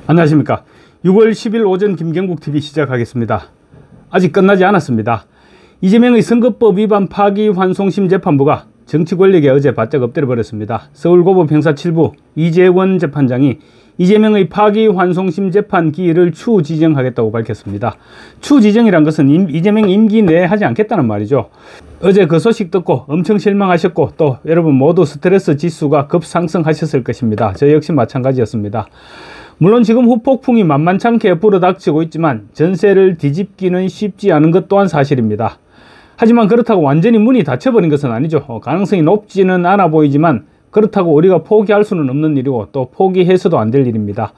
안녕하십니까. 6월 10일 오전 김경국TV 시작하겠습니다. 아직 끝나지 않았습니다. 이재명의 선거법 위반 파기환송심 재판부가 정치 권력에 어제 바짝 엎드려버렸습니다. 서울고법 형사 7부 이재권 재판장이 이재명의 파기환송심 재판 기일을 추지정하겠다고 밝혔습니다. 추지정이란 것은 이재명 임기 내에 하지 않겠다는 말이죠. 어제 그 소식 듣고 엄청 실망하셨고 또 여러분 모두 스트레스 지수가 급상승하셨을 것입니다. 저 역시 마찬가지였습니다. 물론 지금 후폭풍이 만만찮게 불어닥치고 있지만 전세를 뒤집기는 쉽지 않은 것 또한 사실입니다. 하지만 그렇다고 완전히 문이 닫혀버린 것은 아니죠. 가능성이 높지는 않아 보이지만 그렇다고 우리가 포기할 수는 없는 일이고 또 포기해서도 안 될 일입니다.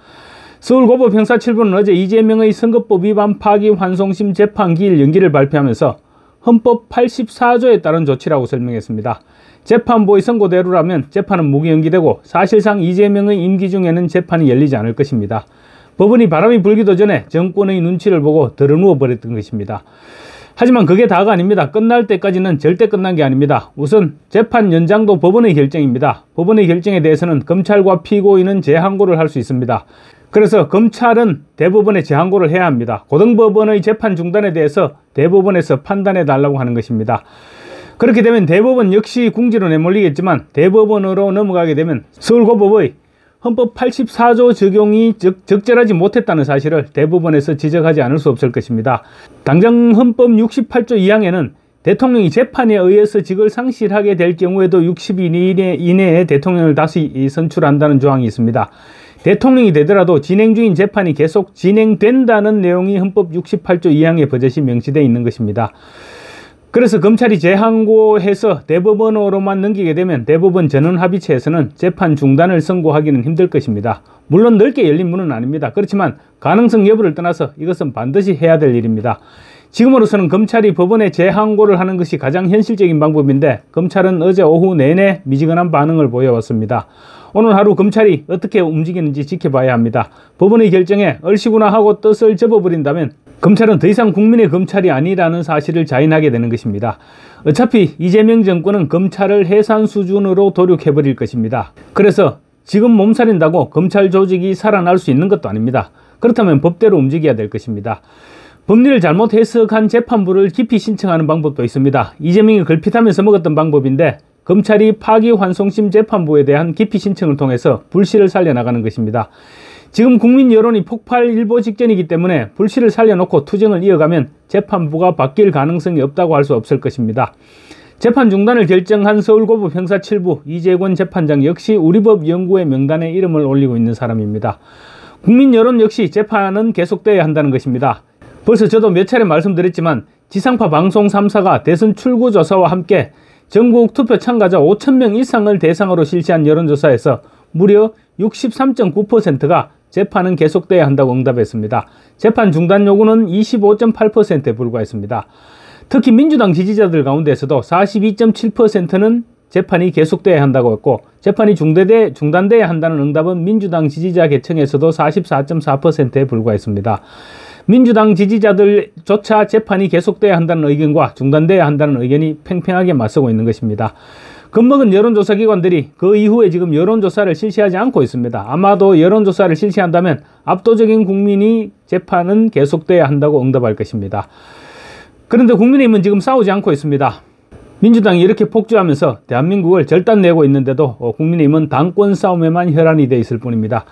서울고법 형사 7부는 어제 이재명의 선거법 위반 파기환송심 재판 기일 연기를 발표하면서 헌법 84조에 따른 조치라고 설명했습니다. 재판부의 선고대로라면 재판은 무기연기되고 사실상 이재명의 임기 중에는 재판이 열리지 않을 것입니다. 법원이 바람이 불기도 전에 정권의 눈치를 보고 들어누워 버렸던 것입니다. 하지만 그게 다가 아닙니다. 끝날 때까지는 절대 끝난 게 아닙니다. 우선 재판 연장도 법원의 결정입니다. 법원의 결정에 대해서는 검찰과 피고인은 재항고를 할 수 있습니다. 그래서 검찰은 대법원에 재항고를 해야 합니다. 고등법원의 재판 중단에 대해서 대법원에서 판단해 달라고 하는 것입니다. 그렇게 되면 대법원 역시 궁지로 내몰리겠지만 대법원으로 넘어가게 되면 서울고법의 헌법 84조 적용이 적절하지 못했다는 사실을 대법원에서 지적하지 않을 수 없을 것입니다. 당장 헌법 68조 2항에는 대통령이 재판에 의해서 직을 상실하게 될 경우에도 60일 이내에 대통령을 다시 선출한다는 조항이 있습니다. 대통령이 되더라도 진행 중인 재판이 계속 진행된다는 내용이 헌법 68조 2항에 버젓이 명시되어 있는 것입니다. 그래서 검찰이 재항고해서 대법원으로만 넘기게 되면 대법원 전원합의체에서는 재판 중단을 선고하기는 힘들 것입니다. 물론 넓게 열린 문은 아닙니다. 그렇지만 가능성 여부를 떠나서 이것은 반드시 해야 될 일입니다. 지금으로서는 검찰이 법원에 재항고를 하는 것이 가장 현실적인 방법인데 검찰은 어제 오후 내내 미지근한 반응을 보여왔습니다. 오늘 하루 검찰이 어떻게 움직이는지 지켜봐야 합니다. 법원의 결정에 얼씨구나 하고 뜻을 접어버린다면 검찰은 더 이상 국민의 검찰이 아니라는 사실을 자인하게 되는 것입니다. 어차피 이재명 정권은 검찰을 해산 수준으로 도륙해버릴 것입니다. 그래서 지금 몸살인다고 검찰 조직이 살아날 수 있는 것도 아닙니다. 그렇다면 법대로 움직여야 될 것입니다. 법리를 잘못 해석한 재판부를 기피 신청하는 방법도 있습니다. 이재명이 걸핏하면서 먹었던 방법인데 검찰이 파기환송심 재판부에 대한 기피 신청을 통해서 불씨를 살려나가는 것입니다. 지금 국민 여론이 폭발 일보 직전이기 때문에 불씨를 살려놓고 투쟁을 이어가면 재판부가 바뀔 가능성이 없다고 할 수 없을 것입니다. 재판 중단을 결정한 서울고법 형사 7부 이재권 재판장 역시 우리법 연구회 명단에 이름을 올리고 있는 사람입니다. 국민 여론 역시 재판은 계속돼야 한다는 것입니다. 벌써 저도 몇 차례 말씀드렸지만 지상파 방송 3사가 대선 출구조사와 함께 전국 투표 참가자 5,000명 이상을 대상으로 실시한 여론조사에서 무려 63.9%가 재판은 계속돼야 한다고 응답했습니다. 재판 중단 요구는 25.8%에 불과했습니다. 특히 민주당 지지자들 가운데서도 42.7%는 재판이 계속돼야 한다고 했고 재판이 중단돼야 한다는 응답은 민주당 지지자 계층에서도 44.4%에 불과했습니다. 민주당 지지자들조차 재판이 계속돼야 한다는 의견과 중단돼야 한다는 의견이 팽팽하게 맞서고 있는 것입니다. 겁먹은 여론조사 기관들이 그 이후에 지금 여론조사를 실시하지 않고 있습니다. 아마도 여론조사를 실시한다면 압도적인 국민이 재판은 계속돼야 한다고 응답할 것입니다. 그런데 국민의힘은 지금 싸우지 않고 있습니다. 민주당이 이렇게 폭주하면서 대한민국을 절단내고 있는데도 국민의힘은 당권 싸움에만 혈안이 돼 있을 뿐입니다.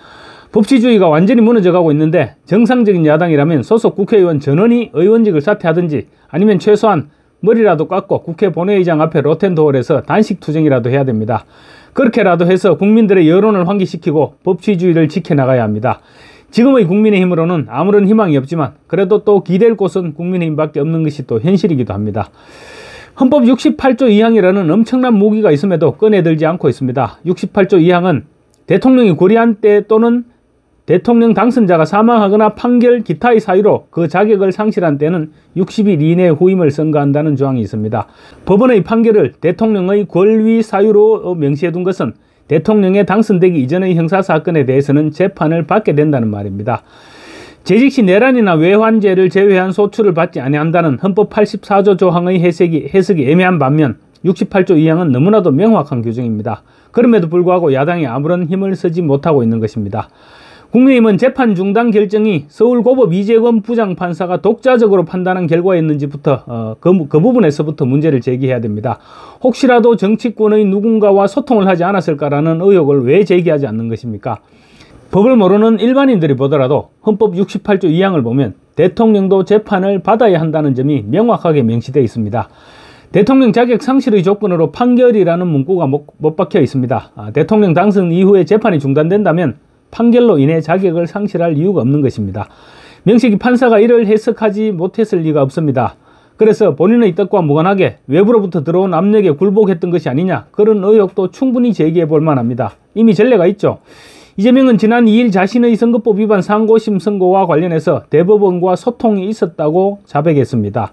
법치주의가 완전히 무너져가고 있는데 정상적인 야당이라면 소속 국회의원 전원이 의원직을 사퇴하든지 아니면 최소한 머리라도 깎고 국회 본회의장 앞에 로텐도홀에서 단식 투쟁이라도 해야 됩니다. 그렇게라도 해서 국민들의 여론을 환기시키고 법치주의를 지켜나가야 합니다. 지금의 국민의힘으로는 아무런 희망이 없지만 그래도 또 기댈 곳은 국민의힘밖에 없는 것이 또 현실이기도 합니다. 헌법 68조 2항이라는 엄청난 무기가 있음에도 꺼내들지 않고 있습니다. 68조 2항은 대통령이 고리한 때 또는 대통령 당선자가 사망하거나 판결 기타의 사유로 그 자격을 상실한 때는 60일 이내에 후임을 선고한다는 조항이 있습니다. 법원의 판결을 대통령의 권리 사유로 명시해둔 것은 대통령에 당선되기 이전의 형사사건에 대해서는 재판을 받게 된다는 말입니다. 재직 시 내란이나 외환죄를 제외한 소출을 받지 아니한다는 헌법 84조 조항의 해석이 애매한 반면 68조 2항은 너무나도 명확한 규정입니다. 그럼에도 불구하고 야당이 아무런 힘을 쓰지 못하고 있는 것입니다. 국민의힘은 재판 중단 결정이 서울고법 이재건 부장판사가 독자적으로 판단한 결과였는지부터 그 부분에서부터 문제를 제기해야 됩니다. 혹시라도 정치권의 누군가와 소통을 하지 않았을까라는 의혹을 왜 제기하지 않는 것입니까? 법을 모르는 일반인들이 보더라도 헌법 68조 2항을 보면 대통령도 재판을 받아야 한다는 점이 명확하게 명시되어 있습니다. 대통령 자격 상실의 조건으로 판결이라는 문구가 못 박혀 있습니다. 대통령 당선 이후에 재판이 중단된다면 판결로 인해 자격을 상실할 이유가 없는 것입니다. 명식이 판사가 이를 해석하지 못했을 리가 없습니다. 그래서 본인의 뜻과 무관하게 외부로부터 들어온 압력에 굴복했던 것이 아니냐, 그런 의혹도 충분히 제기해 볼 만합니다. 이미 전례가 있죠. 이재명은 지난 2일 자신의 선거법 위반 상고심 선고와 관련해서 대법원과 소통이 있었다고 자백했습니다.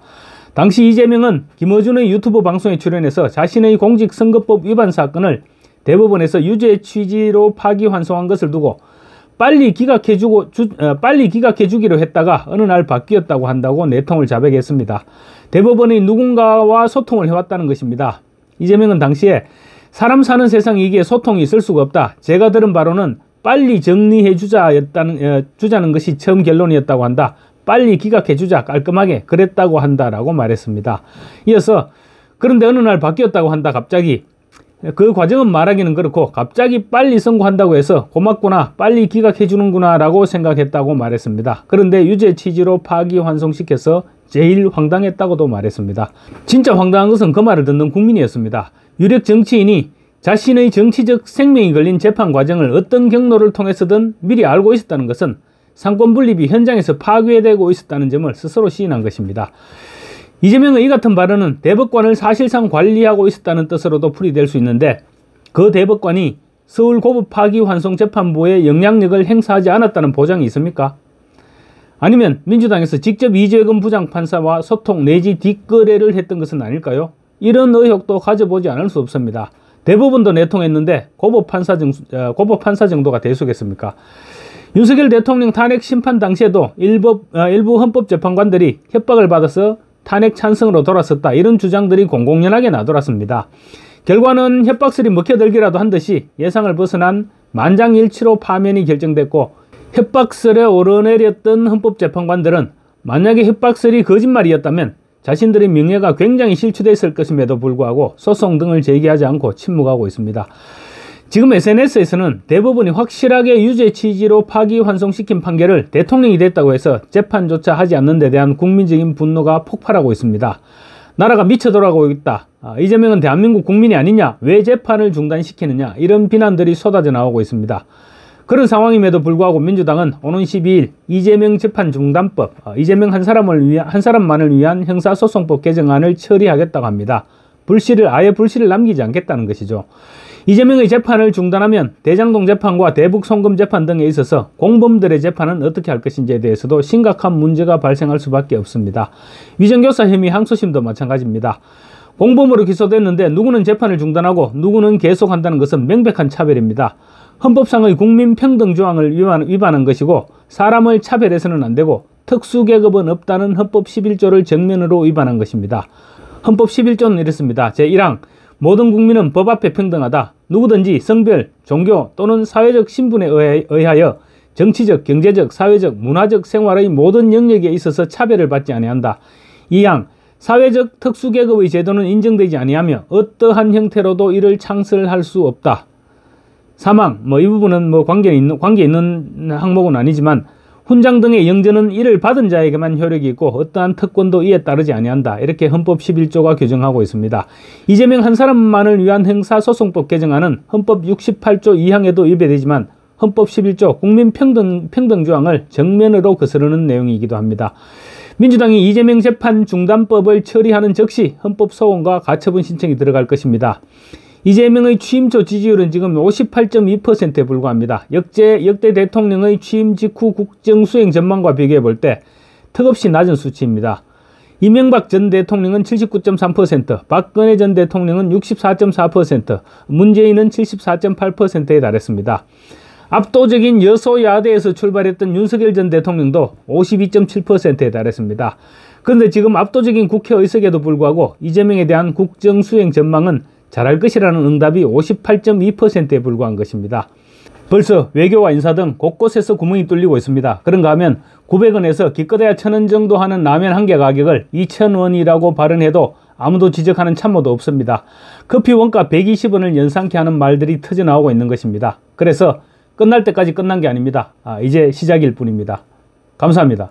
당시 이재명은 김어준의 유튜브 방송에 출연해서 자신의 공직선거법 위반 사건을 대법원에서 유죄 취지로 파기환송한 것을 두고 빨리 기각해주기로 했다가 어느 날 바뀌었다고 한다고 내통을 자백했습니다. 대법원이 누군가와 소통을 해왔다는 것입니다. 이재명은 당시에 사람 사는 세상이기에 소통이 있을 수가 없다. 제가 들은 바로는 빨리 정리해 주자는 것이 처음 결론이었다고 한다. 빨리 기각해 주자, 깔끔하게 그랬다고 한다라고 말했습니다. 이어서 그런데 어느 날 바뀌었다고 한다. 갑자기 그 과정은 말하기는 그렇고 갑자기 빨리 선고한다고 해서 고맙구나, 빨리 기각해 주는구나 라고 생각했다고 말했습니다. 그런데 유죄 취지로 파기환송시켜서 제일 황당했다고도 말했습니다. 진짜 황당한 것은 그 말을 듣는 국민이었습니다. 유력 정치인이 자신의 정치적 생명이 걸린 재판 과정을 어떤 경로를 통해서든 미리 알고 있었다는 것은 상권 분립이 현장에서 파괴되고 있었다는 점을 스스로 시인한 것입니다. 이재명의 이 같은 발언은 대법관을 사실상 관리하고 있었다는 뜻으로도 풀이될 수 있는데, 그 대법관이 서울고법 파기환송재판부에 영향력을 행사하지 않았다는 보장이 있습니까? 아니면 민주당에서 직접 이재건 부장판사와 소통 내지 뒷거래를 했던 것은 아닐까요? 이런 의혹도 가져보지 않을 수 없습니다. 대법원도 내통했는데 고법 판사 정도가 대수겠습니까? 윤석열 대통령 탄핵 심판 당시에도 일부 헌법재판관들이 협박을 받아서 탄핵 찬성으로 돌아섰다, 이런 주장들이 공공연하게 나돌았습니다. 결과는 협박설이 먹혀들기라도 한 듯이 예상을 벗어난 만장일치로 파면이 결정됐고, 협박설에 오르내렸던 헌법재판관들은 만약에 협박설이 거짓말이었다면 자신들의 명예가 굉장히 실추됐을 것임에도 불구하고 소송 등을 제기하지 않고 침묵하고 있습니다. 지금 SNS에서는 대법원이 확실하게 유죄 취지로 파기환송시킨 판결을 대통령이 됐다고 해서 재판조차 하지 않는 데 대한 국민적인 분노가 폭발하고 있습니다. 나라가 미쳐 돌아가고 있다. 이재명은 대한민국 국민이 아니냐? 왜 재판을 중단시키느냐? 이런 비난들이 쏟아져 나오고 있습니다. 그런 상황임에도 불구하고 민주당은 오는 12일 이재명 재판 중단법, 이재명 한 사람만을 위한 형사소송법 개정안을 처리하겠다고 합니다. 아예 불씨를 남기지 않겠다는 것이죠. 이재명의 재판을 중단하면 대장동 재판과 대북 송금 재판 등에 있어서 공범들의 재판은 어떻게 할 것인지에 대해서도 심각한 문제가 발생할 수밖에 없습니다. 위정교사 혐의 항소심도 마찬가지입니다. 공범으로 기소됐는데 누구는 재판을 중단하고 누구는 계속한다는 것은 명백한 차별입니다. 헌법상의 국민평등조항을 위반한 것이고, 사람을 차별해서는 안 되고 특수계급은 없다는 헌법 11조를 정면으로 위반한 것입니다. 헌법 11조는 이렇습니다. 제1항 모든 국민은 법 앞에 평등하다. 누구든지 성별, 종교 또는 사회적 신분에 의하여 정치적, 경제적, 사회적, 문화적 생활의 모든 영역에 있어서 차별을 받지 아니한다. 2항 사회적 특수계급의 제도는 인정되지 아니하며 어떠한 형태로도 이를 창설할 수 없다. 3항 이 부분은 관계 있는 항목은 아니지만 훈장 등의 영전은 이를 받은 자에게만 효력이 있고 어떠한 특권도 이에 따르지 아니한다. 이렇게 헌법 11조가 규정하고 있습니다. 이재명 한 사람만을 위한 형사소송법 개정안은 헌법 68조 2항에도 위배되지만 헌법 11조 국민평등조항을 정면으로 거스르는 내용이기도 합니다. 민주당이 이재명 재판 중단법을 처리하는 즉시 헌법소원과 가처분 신청이 들어갈 것입니다. 이재명의 취임초 지지율은 지금 58.2%에 불과합니다. 역대 대통령의 취임 직후 국정수행 전망과 비교해 볼 때 턱없이 낮은 수치입니다. 이명박 전 대통령은 79.3%, 박근혜 전 대통령은 64.4%, 문재인은 74.8%에 달했습니다. 압도적인 여소야대에서 출발했던 윤석열 전 대통령도 52.7%에 달했습니다. 그런데 지금 압도적인 국회 의석에도 불구하고 이재명에 대한 국정 수행 전망은 잘할 것이라는 응답이 58.2%에 불과한 것입니다. 벌써 외교와 인사 등 곳곳에서 구멍이 뚫리고 있습니다. 그런가 하면 900원에서 기껏해야 1000원 정도 하는 라면 한 개 가격을 2000원이라고 발언해도 아무도 지적하는 참모도 없습니다. 커피 원가 120원을 연상케 하는 말들이 터져나오고 있는 것입니다. 그래서 끝날 때까지 끝난 게 아닙니다. 이제 시작일 뿐입니다. 감사합니다.